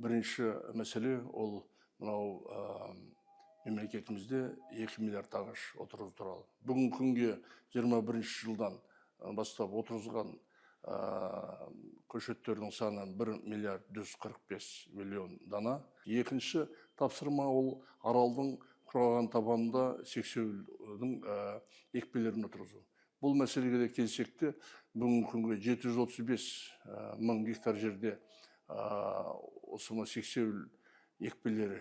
Бірінші мәселе ол мынау мемлекетімізде 2 миллиард ағаш отырғызу туралы. Бүгінгі күнге 21 жылдан бастап отырғызған көшеттердің саны 1 миллиард 145 миллион дана. Екінші тапсырма ол аралдың құраған табанында сексеуілдің екпелерін отырғызу. Бұл мәселеге де келсек те, бүгінгі күнге 735 мың гектар жерде осы сексеуіл екпелері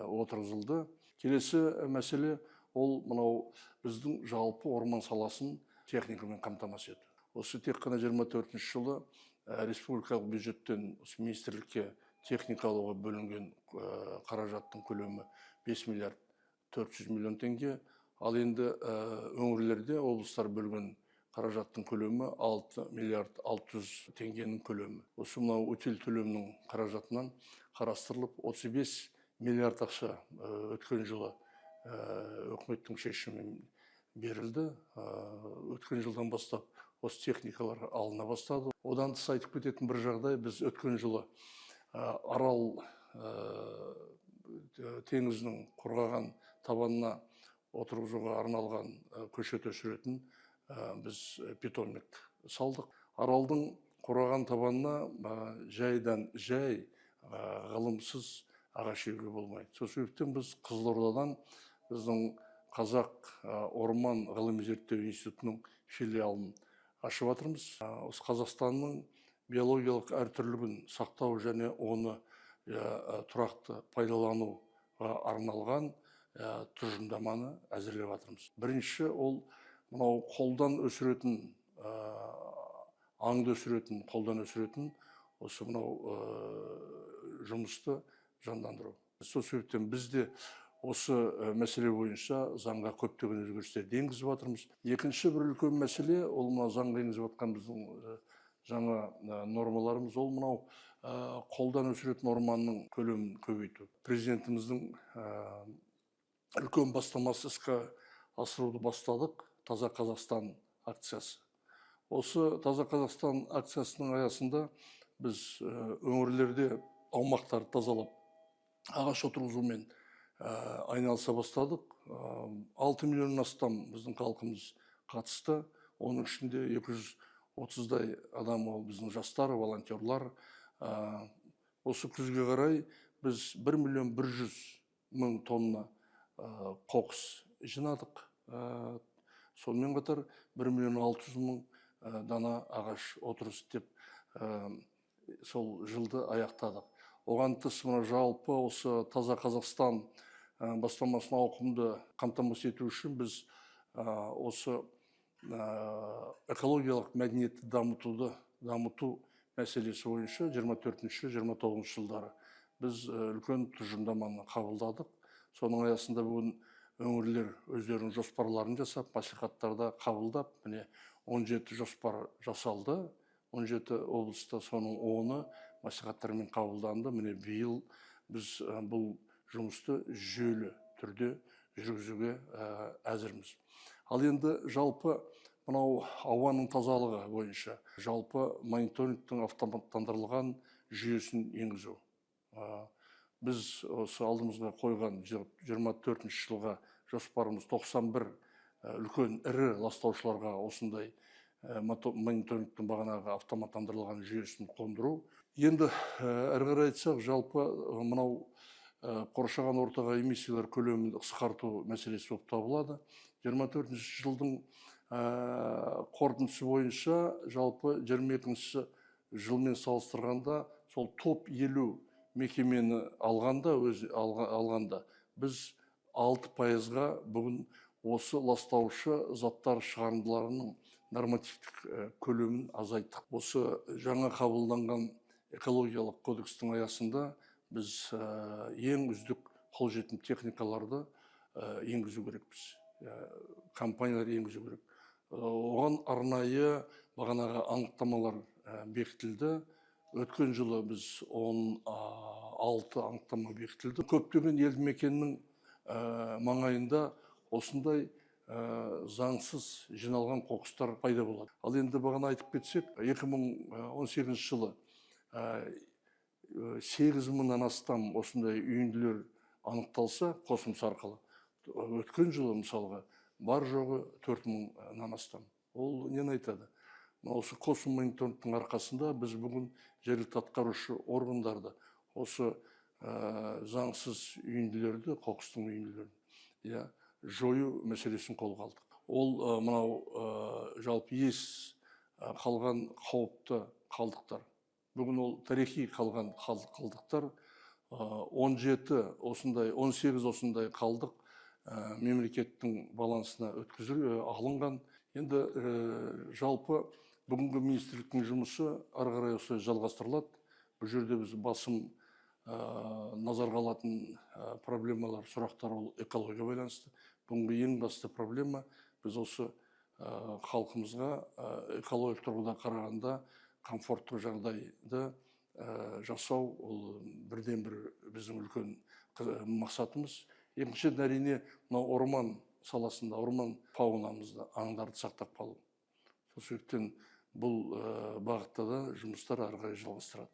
отырғызылды. Келесі мәселе ол мынау біздің жалпы орман саласын техникамен қамтамасыз ету. Осы тек қана 24 жылы республикалық бюджеттен министрлікке техника алуға бөлінген қаражаттың көлемі 5 миллиард 400 миллион теңге. Ал енді өңірлерде облыстар бөлген қаражаттың көлемі 6 миллиард 600 теңгенің көлемі. Осы мынау өтел төлемнің қаражатынан қарастырылып 35 миллиард ақша өткен жылы үкіметтің шешімімен берілді. Өткен жылдан бастап осы техникалар алына бастады. Одан тыс айтып кететін бір жағдай, біз өткен жылы Арал теңізінің құрғаған табанына отырғызуға арналған көшет өсіретін біз питомник салдық. Аралдың құрғаған табанына жайдан жай ғылымсыз ағаш егуге болмайды. Сол себептен біз Қызылордадан біздің Қазақ орман ғылыми зерттеу институтының филиалын ашып жатырмыз. Осы Қазақстанның биологиялық әртүрлілігін сақтау және оны тұрақты пайдалануға арналған тұжырымдаманы әзірлеп жатырмыз. Бірінші ол мынау қолдан өсіретін, аңды өсіретін, қолдан өсіретін осы мынау жұмысты жандандыру. Сол себептен бізде осы мәселе бойынша заңға көптеген өзгерістерді енгізіп жатырмыз. Екінші бір үлкен мәселе ол мынау заңға енгізіп жатқан біздің жаңа нормаларымыз ол мынау қолдан өсіретін орманның көлемін көбейту. Президентіміздің үлкен бастамасы іске асыруды бастадық. Таза Қазақстан акциясы. Осы Таза Қазақстан акциясының аясында біз өңірлерде аумақтарды тазалап ағаш отырғызумен айналыса бастадық. 6 миллионнан астам біздің халқымыз қатысты. Оның ішінде 230-дай адам ол біздің жастар, волонтерлар. Осы күзге қарай біз 1 миллион 100 мың тонна қоқыс жинадық. Сонымен қатар 1 миллион 600 мың дана ағаш отырғыз деп сол жылды аяқтадық. Оған тыс жалпы осы Таза Қазақстан бастамасын ауқымды қамтамасыз ету үшін біз осы экологиялық мәдениетті дамыту мәселесі бойынша 24-29 жылдары біз үлкен тұжырымдаманы қабылдадық. Соның аясында бүгін өңірлер өздерінің жоспарларын жасап, мәслихаттарда қабылдап, 17 жоспар жасалды. 17 облыста, соның 10-ы мәслихаттармен қабылданды. Биыл біз бұл жұмысты жүйелі түрде жүргізуге әзірміз. Ал енді жалпы мынау ауаның тазалығы бойынша жалпы мониторингтің автоматтандырылған жүйесін енгізу. Біз осы алдымызға қойған 24 жылға жоспарымыз 91 үлкен ірі ластаушыларға осындай мониторингтің бағанағы автоматтандырылған жүйесін қондыру. Енді әрі қарай айтсақ, жалпы мынау қоршаған ортаға эмиссиялар көлемін қысқарту мәселесі болып табылады. 24 жылдың қорытындысы бойынша жалпы 22 жылмен салыстырғанда сол топ 50 мекемені алғанда біз 6%-ға бүгін осы ластаушы заттар шығарындыларының нормативтік көлемін азайттық. Осы жаңа қабылданған экологиялық кодекстің аясында біз ең үздік қолжетімді техникаларды енгізу керекпіз. Компаниялар енгізу керек. Оған арнайы бағанағы анықтамалар бекітілді. Өткен жылы біз 16 анықтама бекітілді. Көптеген елді мекеннің маңайында осындай заңсыз жиналған қоқыстар пайда болады. Ал енді бағана айтып кетсек, 2018 жылы 8 мыңнан астам осындай үйінділер анықталса қосымша арқылы, өткен жылы мысалға бар жоғы 4 мыңнан астам. Ол нені айтады? Осы қосым мониторингтің арқасында біз бүгін жергілікті атқарушы органдарды осы заңсыз үйінділерді, қоқыстың үйінділерін жою мәселесін қолға алдық. Ол мынау жалпы ес қалған қауіпті қалдықтар. Бүгін ол тарихи қалған қалдықтар 18 осындай қалдық мемлекеттің балансына алынған. Енді жалпы бүгінгі министрліктің жұмысы ары қарай осылай жалғастырылады. Бұл жерде біз басым назарға алатын проблемалар, сұрақтар ол экология байланысты. Бүгінгі ең басты проблема біз осы халқымызға экологиялық тұрғыда қарағанда комфорттық жағдайды жасау, ол бірден бір біздің үлкен мақсатымыз. Екіншіден, әрине, мынау орман саласында, орман фаунамызды, аңдарды сақтап қалу. Сол себептен бұл бағытта да жұмыстар ары қарай жалғастырады.